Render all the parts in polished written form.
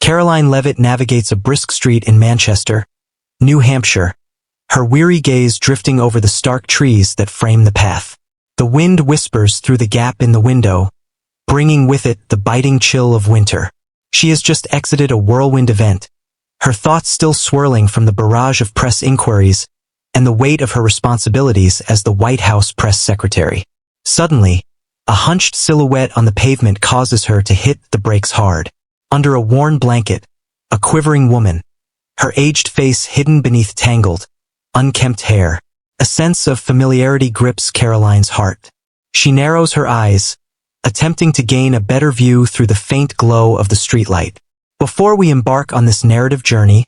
Karoline Leavitt navigates a brisk street in Manchester, New Hampshire, her weary gaze drifting over the stark trees that frame the path. The wind whispers through the gap in the window, bringing with it the biting chill of winter. She has just exited a whirlwind event, her thoughts still swirling from the barrage of press inquiries and the weight of her responsibilities as the White House press secretary. Suddenly, a hunched silhouette on the pavement causes her to hit the brakes hard. Under a worn blanket, a quivering woman, her aged face hidden beneath tangled, unkempt hair. A sense of familiarity grips Karoline's heart. She narrows her eyes, attempting to gain a better view through the faint glow of the streetlight. Before we embark on this narrative journey,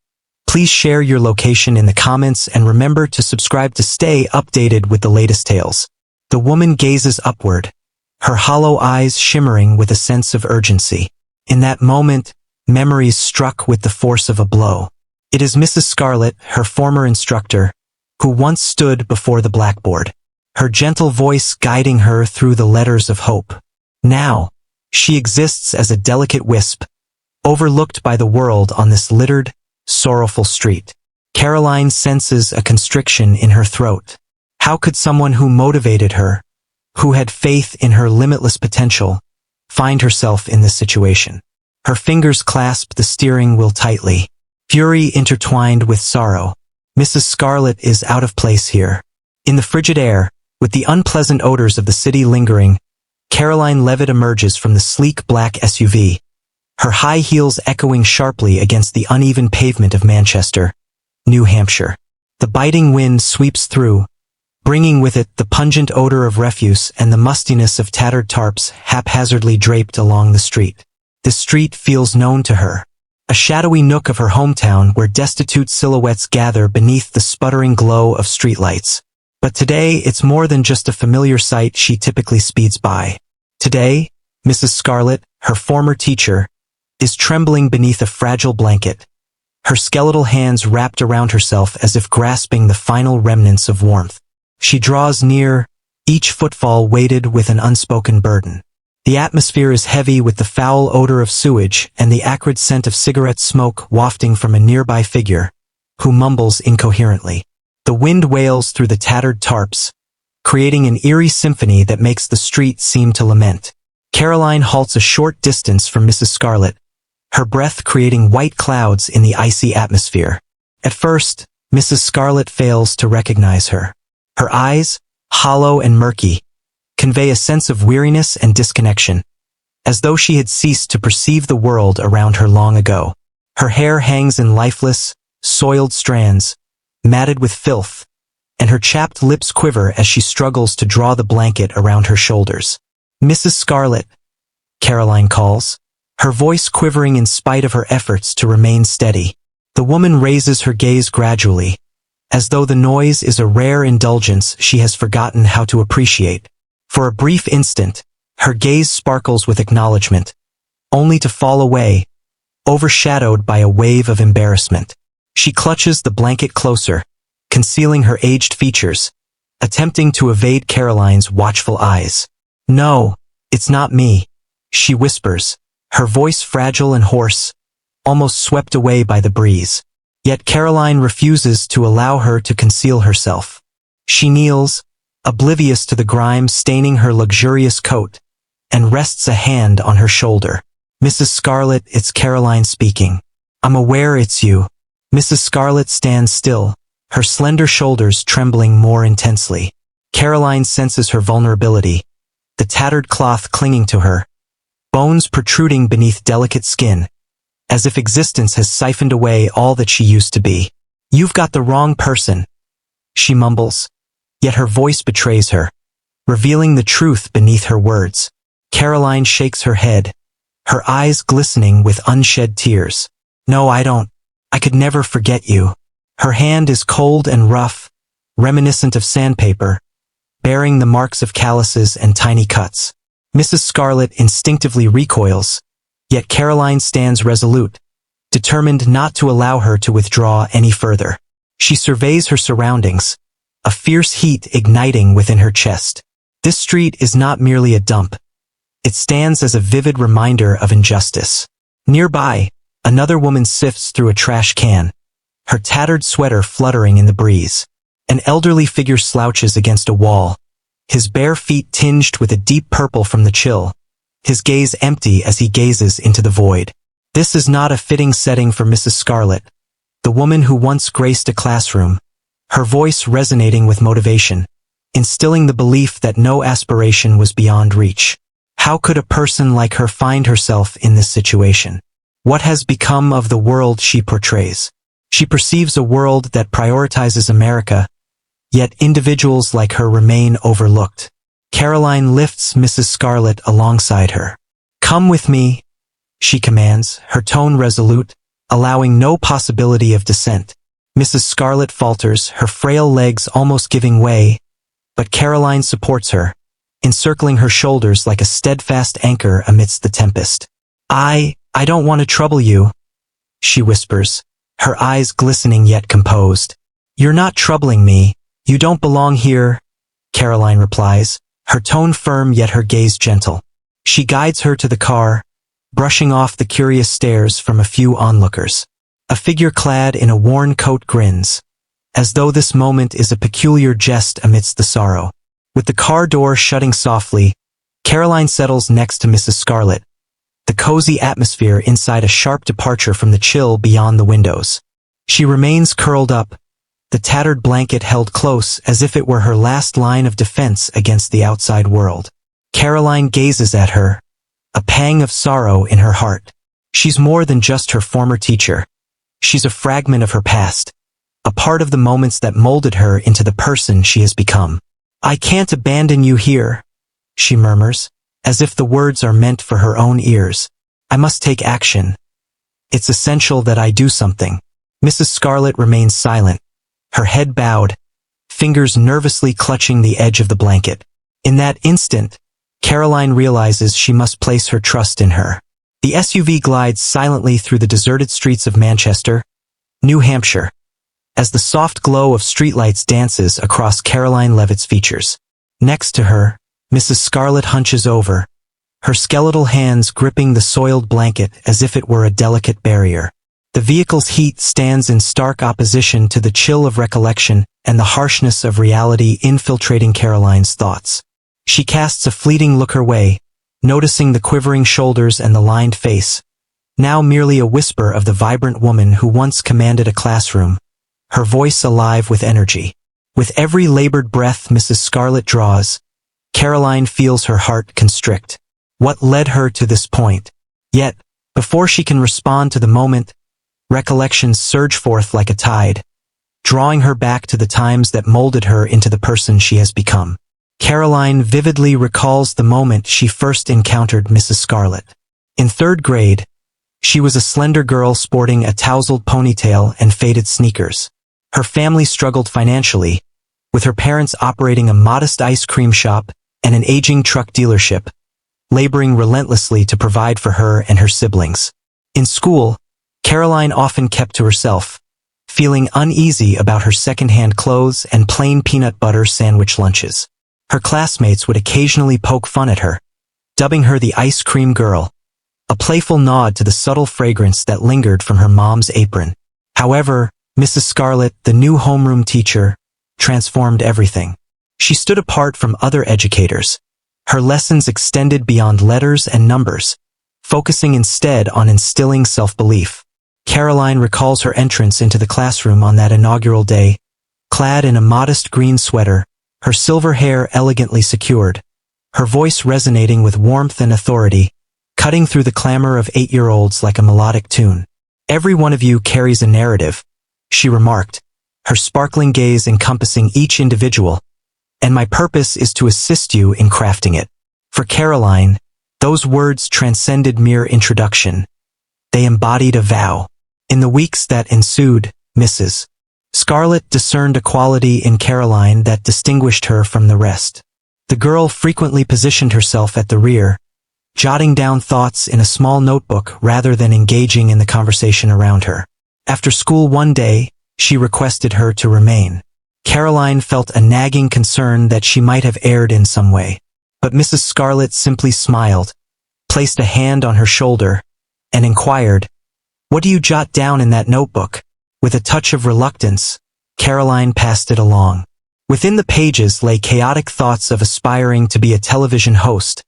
please share your location in the comments and remember to subscribe to stay updated with the latest tales. The woman gazes upward, her hollow eyes shimmering with a sense of urgency. In that moment, memories struck with the force of a blow. It is Mrs. Scarlett, her former instructor, who once stood before the blackboard, her gentle voice guiding her through the letters of hope. Now, she exists as a delicate wisp, overlooked by the world on this littered, sorrowful street. Karoline senses a constriction in her throat. How could someone who motivated her, who had faith in her limitless potential, find herself in this situation? Her fingers clasp the steering wheel tightly, fury intertwined with sorrow. Mrs. Scarlett is out of place here. In the frigid air, with the unpleasant odors of the city lingering, Karoline Leavitt emerges from the sleek black SUV, her high heels echoing sharply against the uneven pavement of Manchester, New Hampshire. The biting wind sweeps through, bringing with it the pungent odor of refuse and the mustiness of tattered tarps haphazardly draped along the street. This street feels known to her. A shadowy nook of her hometown where destitute silhouettes gather beneath the sputtering glow of streetlights. But today, it's more than just a familiar sight she typically speeds by. Today, Mrs. Scarlett, her former teacher, is trembling beneath a fragile blanket, her skeletal hands wrapped around herself as if grasping the final remnants of warmth. She draws near, each footfall weighted with an unspoken burden. The atmosphere is heavy with the foul odor of sewage and the acrid scent of cigarette smoke wafting from a nearby figure, who mumbles incoherently. The wind wails through the tattered tarps, creating an eerie symphony that makes the street seem to lament. Karoline halts a short distance from Mrs. Scarlett, her breath creating white clouds in the icy atmosphere. At first, Mrs. Scarlett fails to recognize her. Her eyes, hollow and murky, convey a sense of weariness and disconnection, as though she had ceased to perceive the world around her long ago. Her hair hangs in lifeless, soiled strands, matted with filth, and her chapped lips quiver as she struggles to draw the blanket around her shoulders. "Mrs. Scarlett," Karoline calls, her voice quivering in spite of her efforts to remain steady. The woman raises her gaze gradually, as though the noise is a rare indulgence she has forgotten how to appreciate. For a brief instant, her gaze sparkles with acknowledgement, only to fall away, overshadowed by a wave of embarrassment. She clutches the blanket closer, concealing her aged features, attempting to evade Karoline's watchful eyes. "No, it's not me," she whispers, her voice fragile and hoarse, almost swept away by the breeze. Yet Karoline refuses to allow her to conceal herself. She kneels, oblivious to the grime staining her luxurious coat, and rests a hand on her shoulder. "Mrs. Scarlett, it's Karoline speaking. I'm aware it's you." Mrs. Scarlett stands still, her slender shoulders trembling more intensely. Karoline senses her vulnerability, the tattered cloth clinging to her, bones protruding beneath delicate skin, as if existence has siphoned away all that she used to be. "You've got the wrong person," she mumbles, yet her voice betrays her, revealing the truth beneath her words. Karoline shakes her head, her eyes glistening with unshed tears. "No, I don't. I could never forget you." Her hand is cold and rough, reminiscent of sandpaper, bearing the marks of calluses and tiny cuts. Mrs. Scarlett instinctively recoils, yet Karoline stands resolute, determined not to allow her to withdraw any further. She surveys her surroundings, a fierce heat igniting within her chest. This street is not merely a dump. It stands as a vivid reminder of injustice. Nearby, Another woman sifts through a trash can, her tattered sweater fluttering in the breeze. An elderly figure slouches against a wall, his bare feet tinged with a deep purple from the chill, his gaze empty as he gazes into the void. This is not a fitting setting for Mrs. Scarlet, the woman who once graced a classroom, her voice resonating with motivation, instilling the belief that no aspiration was beyond reach. How could a person like her find herself in this situation? What has become of the world she portrays? She perceives a world that prioritizes America, yet individuals like her remain overlooked. Karoline lifts Mrs. Scarlet alongside her. "Come with me," she commands, her tone resolute, allowing no possibility of dissent. Mrs. Scarlet falters, her frail legs almost giving way, but Karoline supports her, encircling her shoulders like a steadfast anchor amidst the tempest. I don't want to trouble you," she whispers, her eyes glistening yet composed. "You're not troubling me. You don't belong here," Karoline replies, her tone firm yet her gaze gentle. She guides her to the car, brushing off the curious stares from a few onlookers. A figure clad in a worn coat grins, as though this moment is a peculiar jest amidst the sorrow. With the car door shutting softly, Karoline settles next to Mrs. Scarlet, the cozy atmosphere inside a sharp departure from the chill beyond the windows. She remains curled up, the tattered blanket held close as if it were her last line of defense against the outside world. Karoline gazes at her, a pang of sorrow in her heart. She's more than just her former teacher. She's a fragment of her past, a part of the moments that molded her into the person she has become. "I can't abandon you here," she murmurs, as if the words are meant for her own ears. "I must take action. It's essential that I do something." Mrs. Scarlet remains silent, her head bowed, fingers nervously clutching the edge of the blanket. In that instant, Karoline realizes she must place her trust in her. The SUV glides silently through the deserted streets of Manchester, New Hampshire, as the soft glow of streetlights dances across Karoline Leavitt's features. Next to her, Mrs. Scarlet hunches over, her skeletal hands gripping the soiled blanket as if it were a delicate barrier. The vehicle's heat stands in stark opposition to the chill of recollection and the harshness of reality infiltrating Karoline's thoughts. She casts a fleeting look her way, noticing the quivering shoulders and the lined face, now merely a whisper of the vibrant woman who once commanded a classroom, her voice alive with energy. With every labored breath Mrs. Scarlet draws, Karoline feels her heart constrict. What led her to this point? Yet, before she can respond to the moment, recollections surge forth like a tide, drawing her back to the times that molded her into the person she has become. Karoline vividly recalls the moment she first encountered Mrs. Scarlet. In third grade, she was a slender girl sporting a tousled ponytail and faded sneakers. Her family struggled financially, with her parents operating a modest ice cream shop and an aging truck dealership, laboring relentlessly to provide for her and her siblings. In school, Karoline often kept to herself, feeling uneasy about her second-hand clothes and plain peanut butter sandwich lunches. Her classmates would occasionally poke fun at her, dubbing her the ice cream girl, a playful nod to the subtle fragrance that lingered from her mom's apron. However, Mrs. Scarlet, the new homeroom teacher, transformed everything. She stood apart from other educators. Her lessons extended beyond letters and numbers, focusing instead on instilling self-belief. Karoline recalls her entrance into the classroom on that inaugural day, clad in a modest green sweater, her silver hair elegantly secured, her voice resonating with warmth and authority, cutting through the clamor of 8-year-olds like a melodic tune. "Every one of you carries a narrative," she remarked, her sparkling gaze encompassing each individual, "and my purpose is to assist you in crafting it." For Karoline, those words transcended mere introduction. They embodied a vow. In the weeks that ensued, Mrs. Scarlet discerned a quality in Karoline that distinguished her from the rest. The girl frequently positioned herself at the rear, jotting down thoughts in a small notebook rather than engaging in the conversation around her. After school one day, she requested her to remain. Karoline felt a nagging concern that she might have erred in some way, but Mrs. Scarlet simply smiled, placed a hand on her shoulder, and inquired, What do you jot down in that notebook? With a touch of reluctance, Karoline passed it along. Within the pages lay chaotic thoughts of aspiring to be a television host,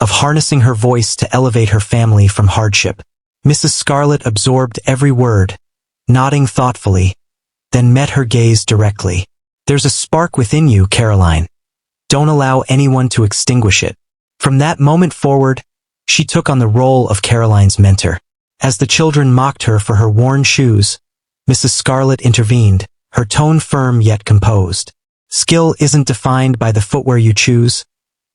of harnessing her voice to elevate her family from hardship. Mrs. Scarlett absorbed every word, nodding thoughtfully, then met her gaze directly. There's a spark within you, Karoline. Don't allow anyone to extinguish it. From that moment forward, she took on the role of Karoline's mentor. As the children mocked her for her worn shoes, Mrs. Scarlett intervened, her tone firm yet composed. Skill isn't defined by the footwear you choose,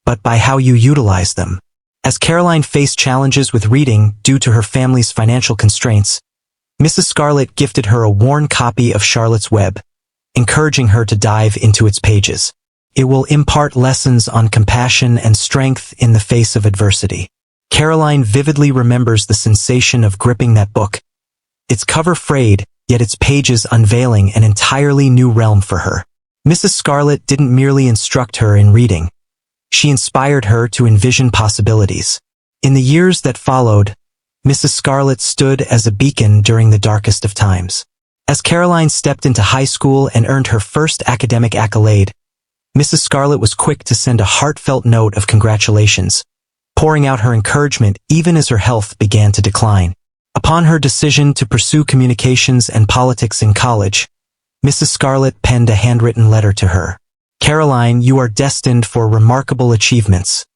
but by how you utilize them. As Karoline faced challenges with reading due to her family's financial constraints, Mrs. Scarlett gifted her a worn copy of Charlotte's Web, encouraging her to dive into its pages. It will impart lessons on compassion and strength in the face of adversity. Karoline vividly remembers the sensation of gripping that book, its cover frayed, yet its pages unveiling an entirely new realm for her. Mrs. Scarlett didn't merely instruct her in reading. She inspired her to envision possibilities. In the years that followed, Mrs. Scarlett stood as a beacon during the darkest of times. As Karoline stepped into high school and earned her first academic accolade, Mrs. Scarlett was quick to send a heartfelt note of congratulations, pouring out her encouragement even as her health began to decline. Upon her decision to pursue communications and politics in college, Mrs. Scarlett penned a handwritten letter to her. Karoline, you are destined for remarkable achievements.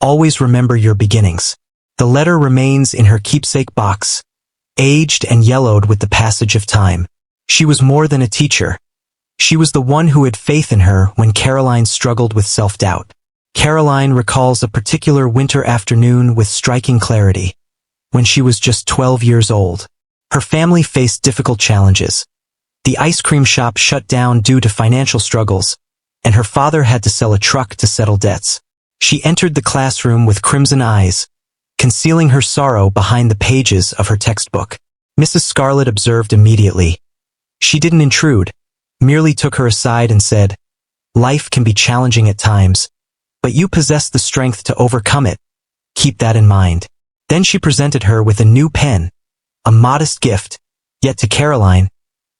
Always remember your beginnings. The letter remains in her keepsake box, aged and yellowed with the passage of time. She was more than a teacher. She was the one who had faith in her when Karoline struggled with self-doubt. Karoline recalls a particular winter afternoon with striking clarity, when she was just 12 years old. Her family faced difficult challenges. The ice cream shop shut down due to financial struggles, and her father had to sell a truck to settle debts. She entered the classroom with crimson eyes, concealing her sorrow behind the pages of her textbook. Mrs. Scarlett observed immediately. She didn't intrude, merely took her aside and said, "Life can be challenging at times, but you possess the strength to overcome it. Keep that in mind." Then she presented her with a new pen, a modest gift, yet to Karoline,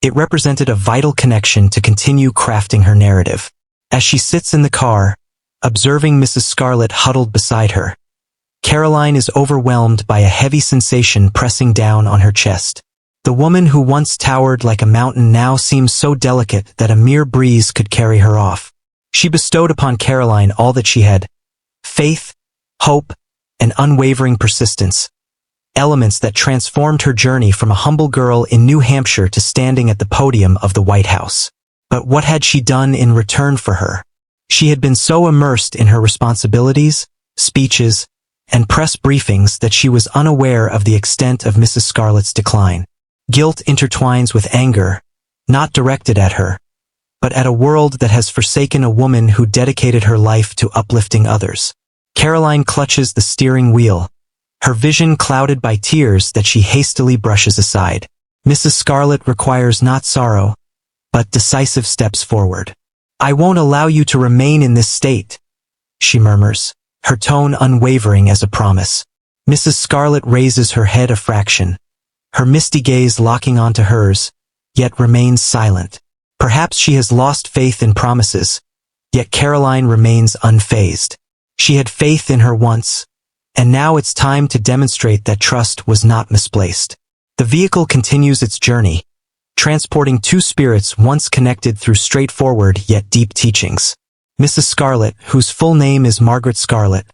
it represented a vital connection to continue crafting her narrative. As she sits in the car, observing Mrs. Scarlett huddled beside her, Karoline is overwhelmed by a heavy sensation pressing down on her chest. The woman who once towered like a mountain now seems so delicate that a mere breeze could carry her off. She bestowed upon Karoline all that she had: faith, hope, and unwavering persistence, elements that transformed her journey from a humble girl in New Hampshire to standing at the podium of the White House. But what had she done in return for her? She had been so immersed in her responsibilities, speeches, and press briefings that she was unaware of the extent of Mrs. Scarlett's decline. Guilt intertwines with anger, not directed at her, but at a world that has forsaken a woman who dedicated her life to uplifting others. Karoline clutches the steering wheel, her vision clouded by tears that she hastily brushes aside. Mrs. Scarlett requires not sorrow, but decisive steps forward. "I won't allow you to remain in this state," she murmurs, her tone unwavering as a promise. Mrs. Scarlett raises her head a fraction, her misty gaze locking onto hers, yet remains silent. Perhaps she has lost faith in promises, yet Karoline remains unfazed. She had faith in her once, and now it's time to demonstrate that trust was not misplaced. The vehicle continues its journey, transporting two spirits once connected through straightforward yet deep teachings. Mrs. Scarlett, whose full name is Margaret Scarlett,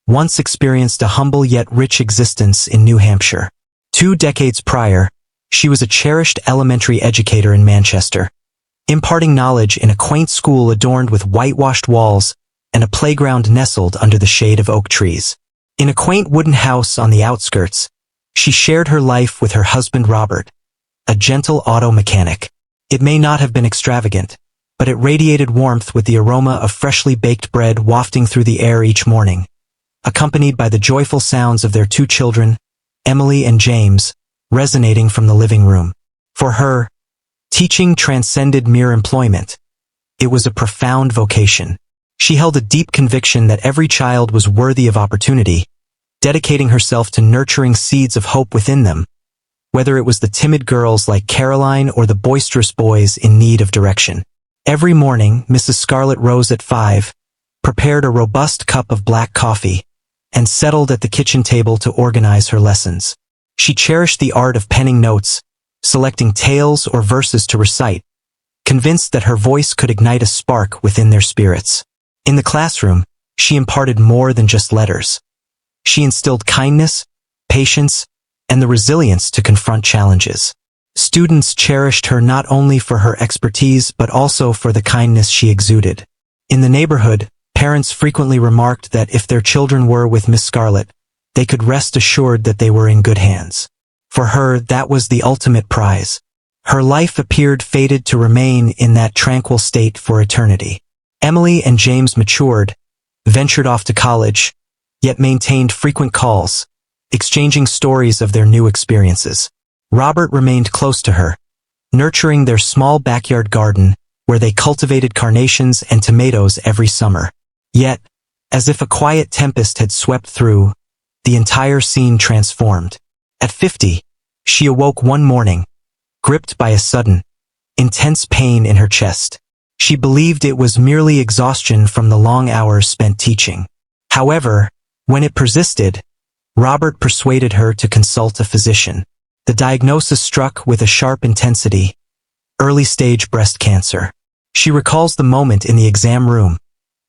once experienced a humble yet rich existence in New Hampshire. 2 decades prior, she was a cherished elementary educator in Manchester, imparting knowledge in a quaint school adorned with whitewashed walls and a playground nestled under the shade of oak trees. In a quaint wooden house on the outskirts, she shared her life with her husband Robert, a gentle auto mechanic. It may not have been extravagant, but it radiated warmth with the aroma of freshly baked bread wafting through the air each morning, accompanied by the joyful sounds of their 2 children, Emily and James, resonating from the living room. For her, teaching transcended mere employment. It was a profound vocation. She held a deep conviction that every child was worthy of opportunity, dedicating herself to nurturing seeds of hope within them, whether it was the timid girls like Karoline or the boisterous boys in need of direction. Every morning, Mrs. Scarlett rose at 5, prepared a robust cup of black coffee, and settled at the kitchen table to organize her lessons. She cherished the art of penning notes, selecting tales or verses to recite, convinced that her voice could ignite a spark within their spirits. In the classroom, she imparted more than just letters. She instilled kindness, patience, and the resilience to confront challenges. Students cherished her not only for her expertise but also for the kindness she exuded. In the neighborhood, parents frequently remarked that if their children were with Miss Scarlett, they could rest assured that they were in good hands. For her, that was the ultimate prize. Her life appeared fated to remain in that tranquil state for eternity. Emily and James matured, ventured off to college, yet maintained frequent calls, exchanging stories of their new experiences. Robert remained close to her, nurturing their small backyard garden where they cultivated carnations and tomatoes every summer. Yet, as if a quiet tempest had swept through, the entire scene transformed. At 50, she awoke one morning, gripped by a sudden, intense pain in her chest. She believed it was merely exhaustion from the long hours spent teaching. However, when it persisted, Robert persuaded her to consult a physician. The diagnosis struck with a sharp intensity: early-stage breast cancer. She recalls the moment in the exam room,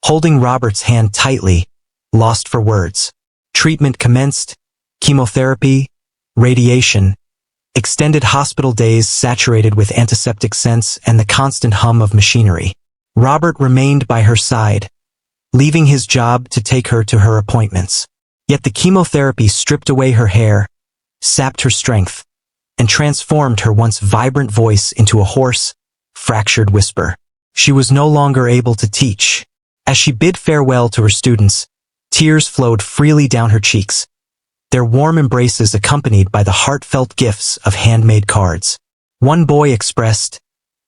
holding Robert's hand tightly, lost for words. Treatment commenced: chemotherapy, radiation, extended hospital days saturated with antiseptic scents and the constant hum of machinery. Robert remained by her side, leaving his job to take her to her appointments. Yet the chemotherapy stripped away her hair, sapped her strength, and transformed her once vibrant voice into a hoarse, fractured whisper. She was no longer able to teach. As she bid farewell to her students, tears flowed freely down her cheeks, their warm embraces accompanied by the heartfelt gifts of handmade cards. One boy expressed,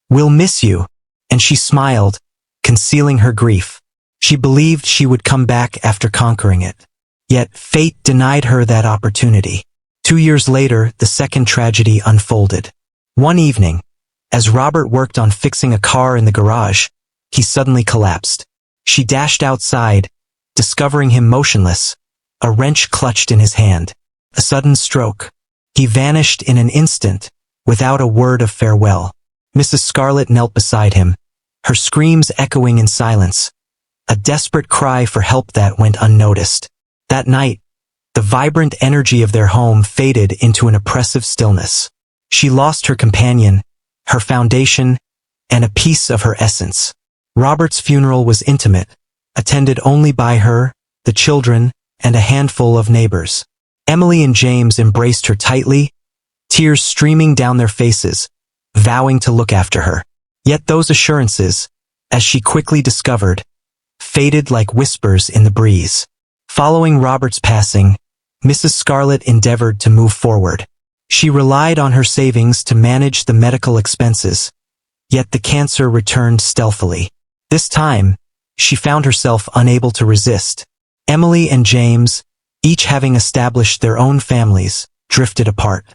"We'll miss you," and she smiled, concealing her grief. She believed she would come back after conquering it. Yet fate denied her that opportunity. 2 years later, the second tragedy unfolded. One evening, as Robert worked on fixing a car in the garage, he suddenly collapsed. She dashed outside, discovering him motionless, a wrench clutched in his hand. A sudden stroke. He vanished in an instant, without a word of farewell. Mrs. Scarlett knelt beside him, her screams echoing in silence, a desperate cry for help that went unnoticed. That night, the vibrant energy of their home faded into an oppressive stillness. She lost her companion, her foundation, and a piece of her essence. Robert's funeral was intimate, attended only by her, the children, and a handful of neighbors. Emily and James embraced her tightly, tears streaming down their faces, vowing to look after her. Yet those assurances, as she quickly discovered, faded like whispers in the breeze. Following Robert's passing, Mrs. Scarlett endeavored to move forward. She relied on her savings to manage the medical expenses, yet the cancer returned stealthily. This time, she found herself unable to resist. Emily and James, each having established their own families, drifted apart.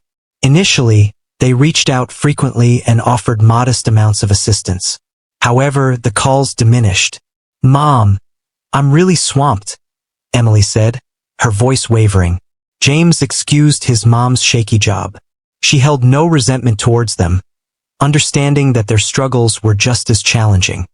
Initially, they reached out frequently and offered modest amounts of assistance. However, the calls diminished. "Mom, I'm really swamped," Emily said, her voice wavering. James excused his mom's shaky job. She held no resentment towards them, understanding that their struggles were just as challenging.